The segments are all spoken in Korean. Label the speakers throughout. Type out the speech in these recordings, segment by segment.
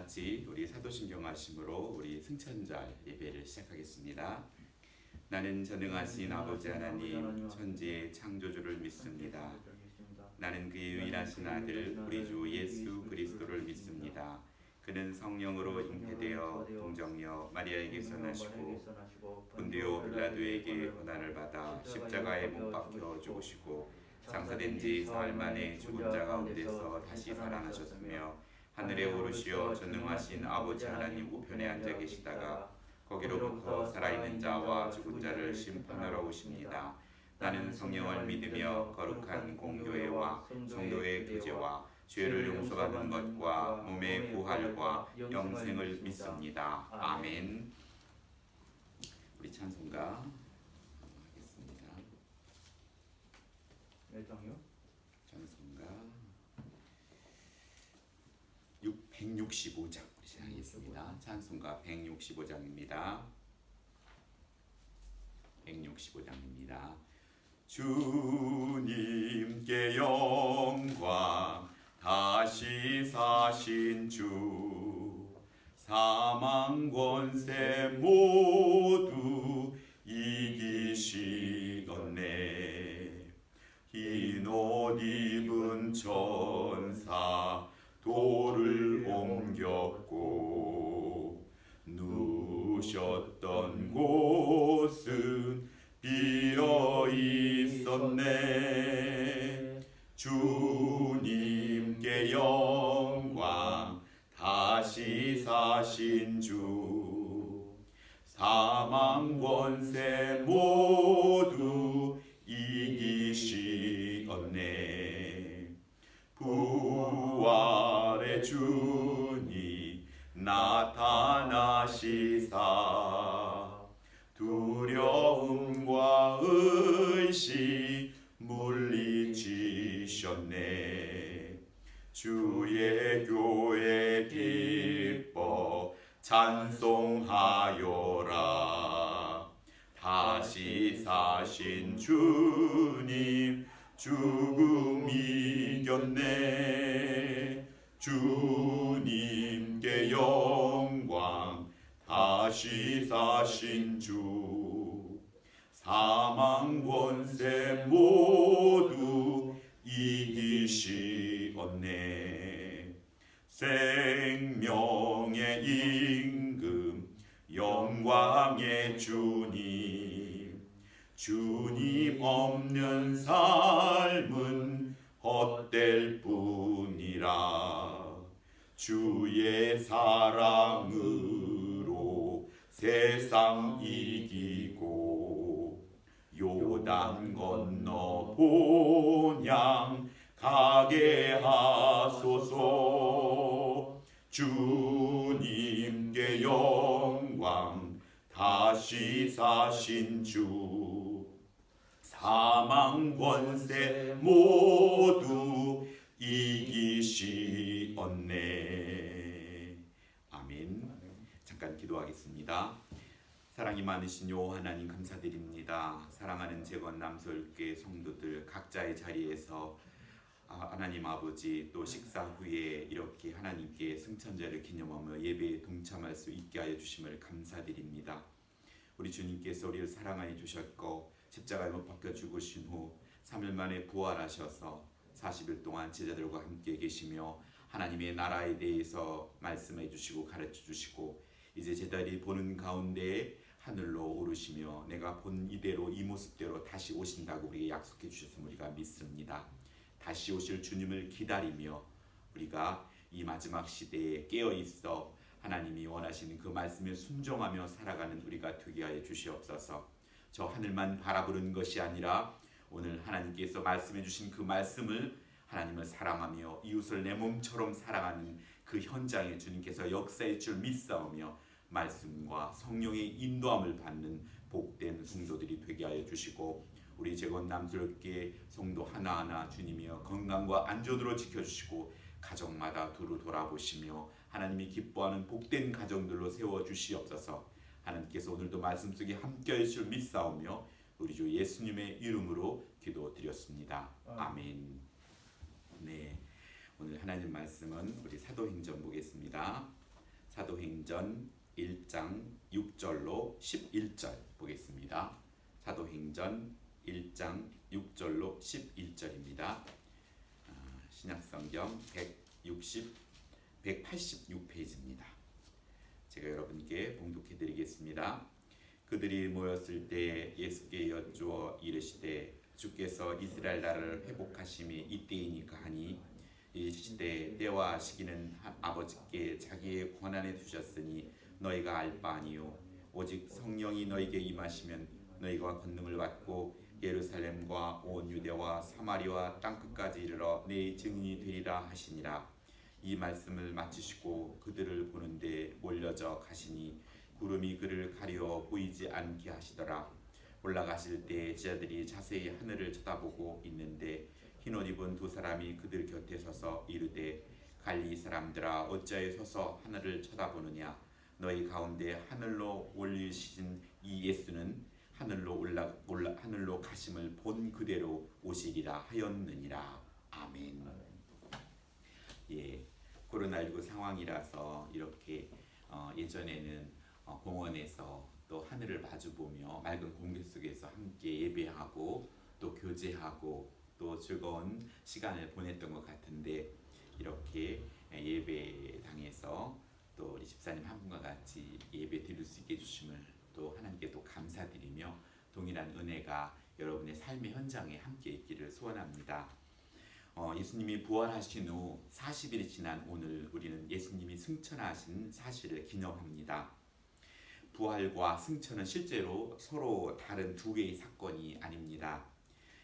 Speaker 1: 같이 우리 사도신경 말씀으로 우리 승천절 예배를 시작하겠습니다. 나는 전능하신 아버지 하나님 천지의 창조주를 믿습니다. 나는 그의 유일하신 아들 우리 주 예수 그리스도를 믿습니다. 그는 성령으로 잉태되어 동정녀 마리아에게서 나시고 본디오 빌라도에게 고난을 받아 십자가에 못 박혀 죽으시고 장사된 지 사흘 만에 죽은 자 가운데서 다시 살아나셨으며 하늘에 오르시어 전능하신 아버지 하나님 우편에 앉아 계시다가 거기로부터 살아있는 자와 죽은 자를 심판하러 오십니다. 나는 성령을 믿으며 거룩한 공교회와 성도의 교제와 죄를 용서받는 것과 몸의 부활과 영생을 믿습니다. 아멘. 우리 찬송가 하겠습니다. 찬송가 165장 시작하겠습니다. 찬송가 165장입니다. 165장입니다. 주님께 영광 다시 사신 주 사망 권세 모두 이기시겠네. 흰 옷 입은 천사 돌을 옮겼고 누셨던 곳은 비어 있었네. 주님께 영광 다시 사신 주 사망 권세 모두 이기시었네. 부활의 주님 나타나시사 두려움과 의심 물리치셨네. 주의 교회 기뻐 찬송하여라. 다시 사신 주님 죽음 이겼네. 주님께 영광 다시 사신 주 사망 권세 모두 이기시었네. 생명의 임금 영광의 주님 주님 없는 삶은 헛될 뿐이라. 주의 사랑으로 세상 이기고 요단 건너 본향 가게 하소서. 주님께 영광 다시 사신 주 사망 권세 모두 이기시었네. 아멘. 잠깐 기도하겠습니다. 사랑이 많으신 하나님 감사드립니다. 사랑하는 재건 남설교회 성도들 각자의 자리에서 하나님 아버지 또 식사 후에 이렇게 하나님께 승천절을 기념하며 예배에 동참할 수 있게 하여 주심을 감사드립니다. 우리 주님께서 우리를 사랑하여 주셨고 십자가에 못 박혀 죽으신 후 3일 만에 부활하셔서 40일 동안 제자들과 함께 계시며 하나님의 나라에 대해서 말씀해 주시고 가르쳐 주시고 이제 제자들이 보는 가운데 하늘로 오르시며 내가 본 이대로 이 모습대로 다시 오신다고 우리에게 약속해 주셔서 우리가 믿습니다. 다시 오실 주님을 기다리며 우리가 이 마지막 시대에 깨어 있어 하나님이 원하시는 그 말씀에 순종하며 살아가는 우리가 되게 하여 주시옵소서. 저 하늘만 바라보는 것이 아니라 오늘 하나님께서 말씀해 주신 그 말씀을 하나님을 사랑하며 이웃을 내 몸처럼 사랑하는 그 현장에 주님께서 역사의 줄 믿사오며 말씀과 성령의 인도함을 받는 복된 성도들이 되게 하여 주시고 우리 재건 남수럽게 성도 하나하나 주님이여 건강과 안전으로 지켜주시고 가정마다 두루 돌아보시며 하나님이 기뻐하는 복된 가정들로 세워주시옵소서. 하나님께서 오늘도 말씀 속에 함께해 주실 믿사오며 우리 주 예수님의 이름으로 기도드렸습니다. 아멘. 네, 오늘 하나님 말씀은 우리 사도행전 보겠습니다. 사도행전 1장 6절로 11절 보겠습니다. 사도행전 1장 6절로 11절입니다. 신약성경 186페이지입니다. 제가 여러분께 봉독해 드리겠습니다. 그들이 모였을 때 예수께 여쭈어 이르시되 주께서 이스라엘 나라를 회복하심이 이때이니까 하니 이 시대 때와 시기는 아버지께 자기의 권한에 두셨으니 너희가 알 바 아니요 오직 성령이 너희에게 임하시면 너희가 권능을 받고 예루살렘과 온 유대와 사마리아 땅끝까지 이르러 내 증인이 되리라 하시니라. 이 말씀을 마치시고 그들을 보는데 몰려져 가시니 구름이 그를 가려 보이지 않게 하시더라. 올라가실 때 제자들이 자세히 하늘을 쳐다보고 있는데 흰옷 입은 두 사람이 그들 곁에 서서 이르되 갈릴리 사람들아 어찌하여 서서 하늘을 쳐다보느냐. 너희 가운데 하늘로 올리신 이 예수는 하늘로 가심을 본 그대로 오시리라 하였느니라. 아멘. 예, 코로나19 상황이라서 이렇게 예전에는 공원에서 또 하늘을 마주보며 맑은 공기 속에서 함께 예배하고 또 교제하고 또 즐거운 시간을 보냈던 것 같은데 이렇게 예배당에서 또 우리 집사님 한 분과 같이 예배 드릴 수 있게 해주심을 또 하나님께 또 감사드리며 동일한 은혜가 여러분의 삶의 현장에 함께 있기를 소원합니다. 예수님이 부활하신 후 40일이 지난 오늘 우리는 예수님이 승천하신 사실을 기념합니다. 부활과 승천은 실제로 서로 다른 두 개의 사건이 아닙니다.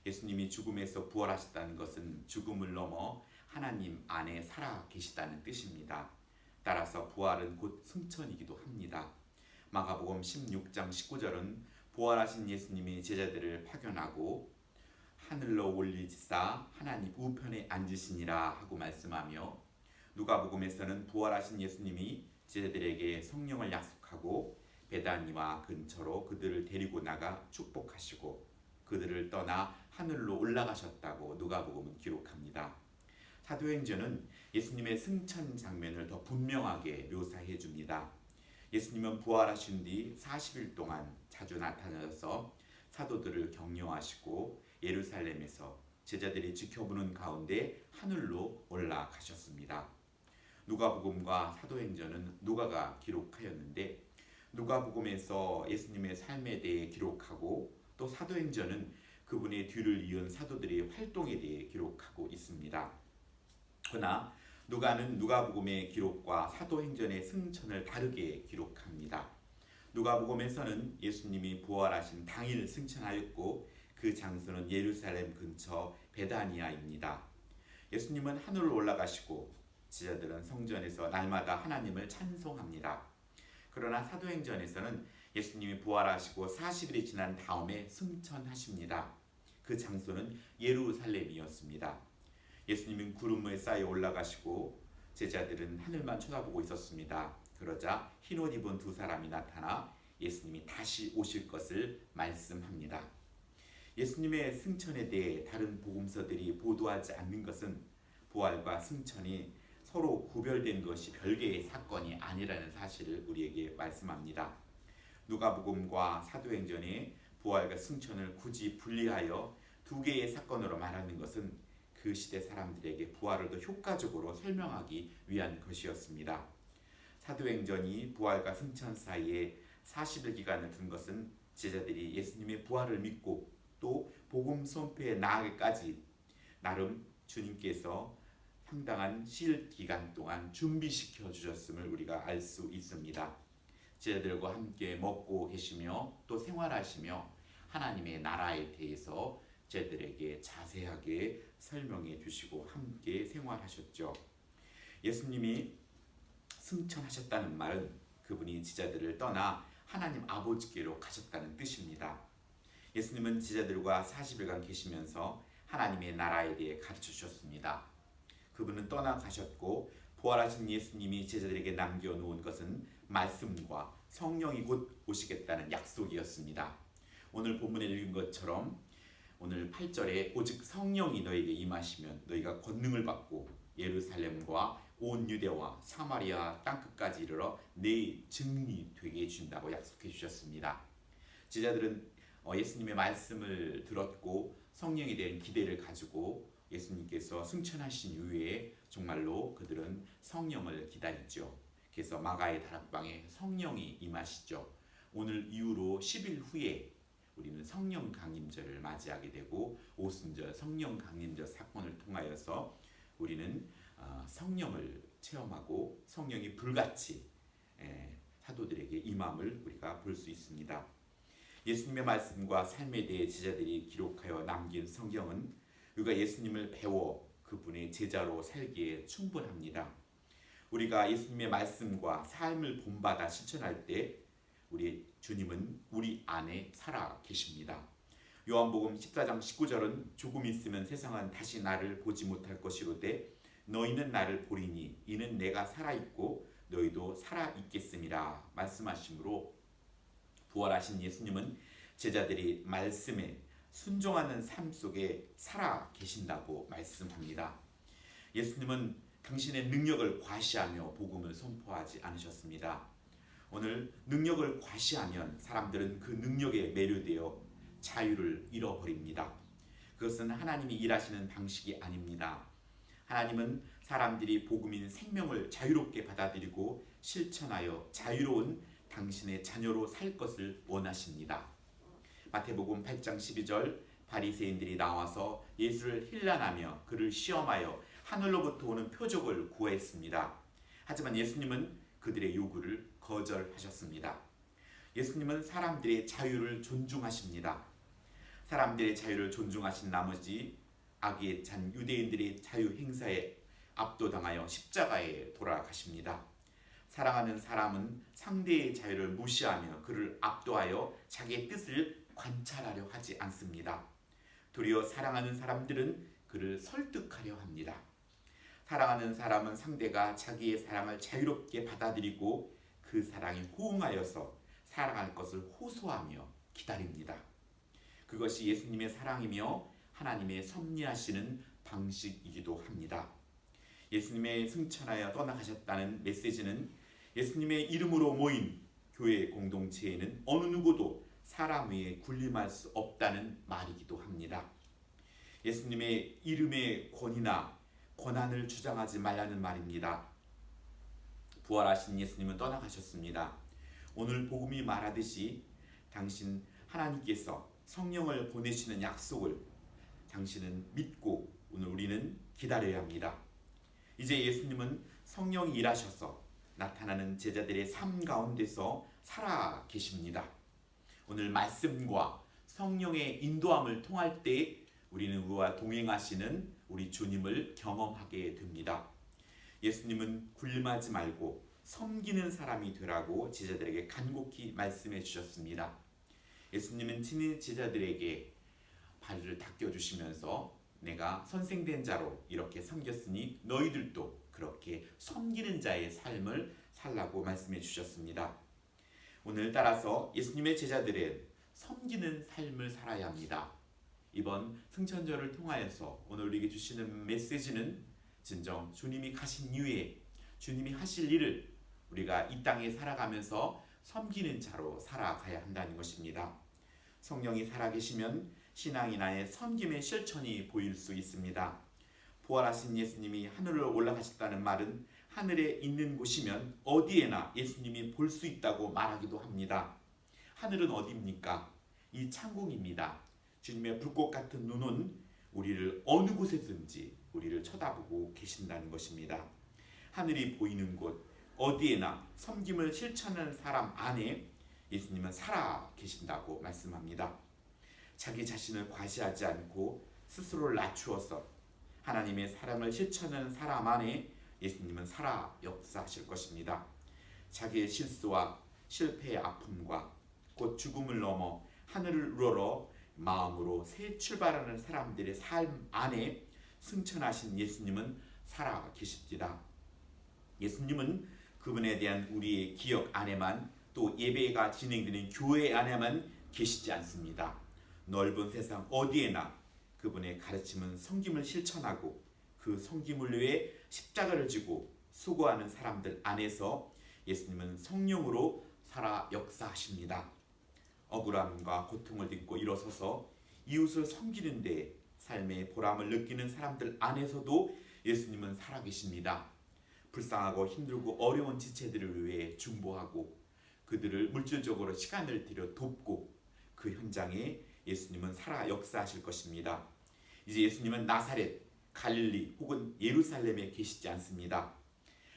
Speaker 1: 예수님이 죽음에서 부활하셨다는 것은 죽음을 넘어 하나님 안에 살아 계시다는 뜻입니다. 따라서 부활은 곧 승천이기도 합니다. 마가복음 16장 19절은 부활하신 예수님이 제자들을 파견하고 하늘로 올리시사 하나님 우편에 앉으시니라 하고 말씀하며 누가복음에서는 부활하신 예수님이 제자들에게 성령을 약속하고 베다니와 근처로 그들을 데리고 나가 축복하시고 그들을 떠나 하늘로 올라가셨다고 누가복음은 기록합니다. 사도행전은 예수님의 승천 장면을 더 분명하게 묘사해 줍니다. 예수님은 부활하신 뒤 40일 동안 자주 나타나셔서 사도들을 격려하시고 예루살렘에서 제자들이 지켜보는 가운데 하늘로 올라가셨습니다. 누가복음과 사도행전은 누가가 기록하였는데 누가복음에서 예수님의 삶에 대해 기록하고 또 사도행전은 그분의 뒤를 이은 사도들의 활동에 대해 기록하고 있습니다. 그러나 누가는 누가복음의 기록과 사도행전의 승천을 다르게 기록합니다. 누가복음에서는 예수님이 부활하신 당일 승천하였고 그 장소는 예루살렘 근처 베다니아입니다. 예수님은 하늘로 올라가시고 제자들은 성전에서 날마다 하나님을 찬송합니다. 그러나 사도행전에서는 예수님이 부활하시고 40일이 지난 다음에 승천하십니다. 그 장소는 예루살렘이었습니다. 예수님은 구름에 쌓여 올라가시고 제자들은 하늘만 쳐다보고 있었습니다. 그러자 흰옷 입은 두 사람이 나타나 예수님이 다시 오실 것을 말씀합니다. 예수님의 승천에 대해 다른 복음서들이 보도하지 않는 것은 부활과 승천이 서로 구별된 것이 별개의 사건이 아니라는 사실을 우리에게 말씀합니다. 누가복음과 사도행전의 부활과 승천을 굳이 분리하여 두 개의 사건으로 말하는 것은 그 시대 사람들에게 부활을 더 효과적으로 설명하기 위한 것이었습니다. 사도행전이 부활과 승천 사이에 40일 기간을 둔 것은 제자들이 예수님의 부활을 믿고 또 복음 선포에 나아가기까지 나름 주님께서 상당한 쉴 기간 동안 준비시켜 주셨음을 우리가 알 수 있습니다. 제자들과 함께 먹고 계시며 또 생활하시며 하나님의 나라에 대해서 제자들에게 자세하게 설명해 주시고 함께 생활하셨죠. 예수님이 승천하셨다는 말은 그분이 제자들을 떠나 하나님 아버지께로 가셨다는 뜻입니다. 예수님은 제자들과 40일간 계시면서 하나님의 나라에 대해 가르쳐 주셨습니다. 그분은 떠나가셨고 부활하신 예수님이 제자들에게 남겨놓은 것은 말씀과 성령이 곧 오시겠다는 약속이었습니다. 오늘 본문에 읽은 것처럼 오늘 8절에 오직 성령이 너에게 임하시면 너희가 권능을 받고 예루살렘과 온 유대와 사마리아 땅끝까지 이르러 내 증인이 되게 해준다고 약속해 주셨습니다. 제자들은 예수님의 말씀을 들었고 성령에 대한 기대를 가지고 예수님께서 승천하신 이후에 정말로 그들은 성령을 기다렸죠. 그래서 마가의 다락방에 성령이 임하시죠. 오늘 이후로 10일 후에 우리는 성령 강림절을 맞이하게 되고 오순절 성령 강림절 사건을 통하여서 우리는 성령을 체험하고 성령이 불같이 사도들에게 임함을 우리가 볼 수 있습니다. 예수님의 말씀과 삶에 대해 제자들이 기록하여 남긴 성경은 우리가 예수님을 배워 그분의 제자로 살기에 충분합니다. 우리가 예수님의 말씀과 삶을 본받아 실천할 때 우리 주님은 우리 안에 살아 계십니다. 요한복음 14장 19절은 조금 있으면 세상은 다시 나를 보지 못할 것이로되 너희는 나를 보리니 이는 내가 살아있고 너희도 살아있겠음이라 말씀하시므로 부활하신 예수님은 제자들이 말씀에 순종하는 삶 속에 살아 계신다고 말씀합니다. 예수님은 당신의 능력을 과시하며 복음을 선포하지 않으셨습니다. 오늘 능력을 과시하면 사람들은 그 능력에 매료되어 자유를 잃어버립니다. 그것은 하나님이 일하시는 방식이 아닙니다. 하나님은 사람들이 복음인 생명을 자유롭게 받아들이고 실천하여 자유로운 당신의 자녀로 살 것을 원하십니다. 마태복음 8장 12절 바리새인들이 나와서 예수를 힐난하며 그를 시험하여 하늘로부터 오는 표적을 구했습니다. 하지만 예수님은 그들의 요구를 거절하셨습니다. 예수님은 사람들의 자유를 존중하십니다. 사람들의 자유를 존중하신 나머지 악에 찬 유대인들의 자유 행사에 압도당하여 십자가에 돌아가십니다. 사랑하는 사람은 상대의 자유를 무시하며 그를 압도하여 자기의 뜻을 관찰하려 하지 않습니다. 도리어 사랑하는 사람들은 그를 설득하려 합니다. 사랑하는 사람은 상대가 자기의 사랑을 자유롭게 받아들이고 그 사랑에 호응하여서 사랑할 것을 호소하며 기다립니다. 그것이 예수님의 사랑이며 하나님의 섭리하시는 방식이기도 합니다. 예수님의 승천하여 떠나가셨다는 메시지는 예수님의 이름으로 모인 교회 공동체에는 어느 누구도 사람 위에 군림할 수 없다는 말이기도 합니다. 예수님의 이름의 권위나 권한을 주장하지 말라는 말입니다. 부활하신 예수님은 떠나가셨습니다. 오늘 복음이 말하듯이 당신 하나님께서 성령을 보내시는 약속을 당신은 믿고 오늘 우리는 기다려야 합니다. 이제 예수님은 성령이 일하셔서 나타나는 제자들의 삶 가운데서 살아 계십니다. 오늘 말씀과 성령의 인도함을 통할 때 우리는 그와 동행하시는 우리 주님을 경험하게 됩니다. 예수님은 굴림하지 말고 섬기는 사람이 되라고 제자들에게 간곡히 말씀해 주셨습니다. 예수님은 친히 제자들에게 발을 닦여주시면서 내가 선생된 자로 이렇게 섬겼으니 너희들도 그렇게 섬기는 자의 삶을 살라고 말씀해 주셨습니다. 오늘 따라서 예수님의 제자들은 섬기는 삶을 살아야 합니다. 이번 승천절을 통하여서 오늘 우리에게 주시는 메시지는 진정 주님이 가신 이후에 주님이 하실 일을 우리가 이 땅에 살아가면서 섬기는 자로 살아가야 한다는 것입니다. 성령이 살아계시면 신앙이 나의 섬김의 실천이 보일 수 있습니다. 부활하신 예수님이 하늘로 올라가셨다는 말은 하늘에 있는 곳이면 어디에나 예수님이 볼 수 있다고 말하기도 합니다. 하늘은 어디입니까? 이 창공입니다. 주님의 불꽃 같은 눈은 우리를 어느 곳에든지 우리를 쳐다보고 계신다는 것입니다. 하늘이 보이는 곳 어디에나 섬김을 실천하는 사람 안에 예수님은 살아 계신다고 말씀합니다. 자기 자신을 과시하지 않고 스스로를 낮추어서 하나님의 사랑을 실천하는 사람 안에 예수님은 살아 역사하실 것입니다. 자기의 실수와 실패의 아픔과 곧 죽음을 넘어 하늘을 우러러 마음으로 새 출발하는 사람들의 삶 안에 승천하신 예수님은 살아 계십니다. 예수님은 그분에 대한 우리의 기억 안에만 또 예배가 진행되는 교회 안에만 계시지 않습니다. 넓은 세상 어디에나 그분의 가르침은 섬김을 실천하고 그 섬김을 위해 십자가를 지고 수고하는 사람들 안에서 예수님은 성령으로 살아 역사하십니다. 억울함과 고통을 딛고 일어서서 이웃을 섬기는 데 삶의 보람을 느끼는 사람들 안에서도 예수님은 살아계십니다. 불쌍하고 힘들고 어려운 지체들을 위해 중보하고 그들을 물질적으로 시간을 들여 돕고 그 현장에 예수님은 살아 역사하실 것입니다. 이제 예수님은 나사렛, 갈릴리 혹은 예루살렘에 계시지 않습니다.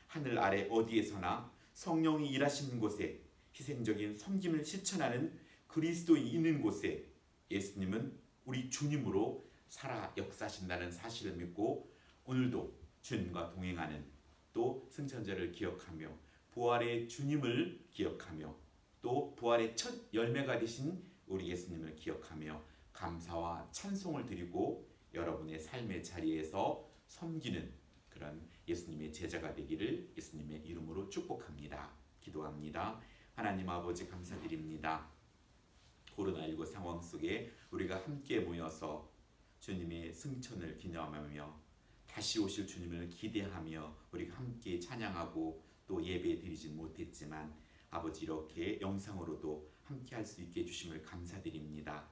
Speaker 1: 하늘 아래 어디에서나 성령이 일하시는 곳에 희생적인 섬김을 실천하는 그리스도인이 있는 곳에 예수님은 우리 주님으로 살아 역사하신다는 사실을 믿고 오늘도 주님과 동행하는 또 승천절을 기억하며 부활의 주님을 기억하며 또 부활의 첫 열매가 되신 우리 예수님을 기억하며 감사와 찬송을 드리고 여러분의 삶의 자리에서 섬기는 그런 예수님의 제자가 되기를 예수님의 이름으로 축복합니다. 기도합니다. 하나님 아버지 감사드립니다. 코로나19 상황 속에 우리가 함께 모여서 주님의 승천을 기념하며 다시 오실 주님을 기대하며 우리가 함께 찬양하고 또 예배 드리진 못했지만 아버지 이렇게 영상으로도 함께 할 수 있게 해주심을 감사드립니다.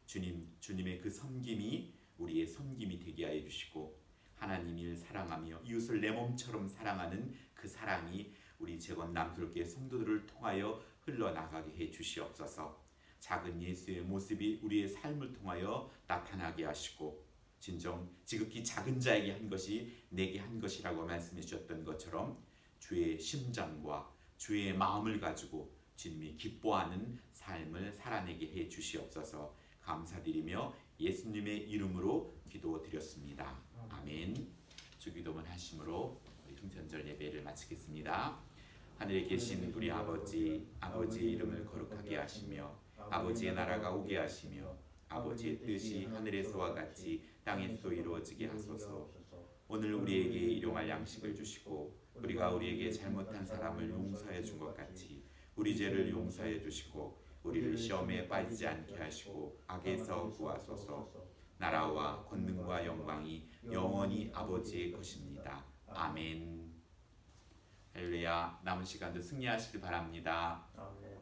Speaker 1: 주님의 그 섬김이 우리의 섬김이 되게 하여 주시고 하나님을 사랑하며 이웃을 내 몸처럼 사랑하는 그 사랑이 우리 재건 남솔교회 성도들을 통하여 흘러나가게 해 주시옵소서. 작은 예수의 모습이 우리의 삶을 통하여 나타나게 하시고 진정 지극히 작은 자에게 한 것이 내게 한 것이라고 말씀해 주셨던 것처럼 주의 심장과 주의 마음을 가지고 주님이 기뻐하는 삶을 살아내게 해 주시옵소서. 감사드리며 예수님의 이름으로 기도드렸습니다. 아멘. 주기도문 하심으로 우리 승천절 예배를 마치겠습니다. 하늘에 계신 우리 아버지, 아버지의 이름을 거룩하게 하시며 아버지의 나라가 오게 하시며 아버지의 뜻이 하늘에서와 같이 땅에서도 이루어지게 하소서. 오늘 우리에게 일용할 양식을 주시고 우리가 우리에게 잘못한 사람을 용서해 준 것 같이 우리 죄를 용서해 주시고 우리를 시험에 빠지지 않게 하시고 악에서 구하소서. 나라와 권능과 영광이 영원히 아버지의 것입니다. 아멘. 할렐루야. 남은 시간도 승리하시길 바랍니다.
Speaker 2: 아멘.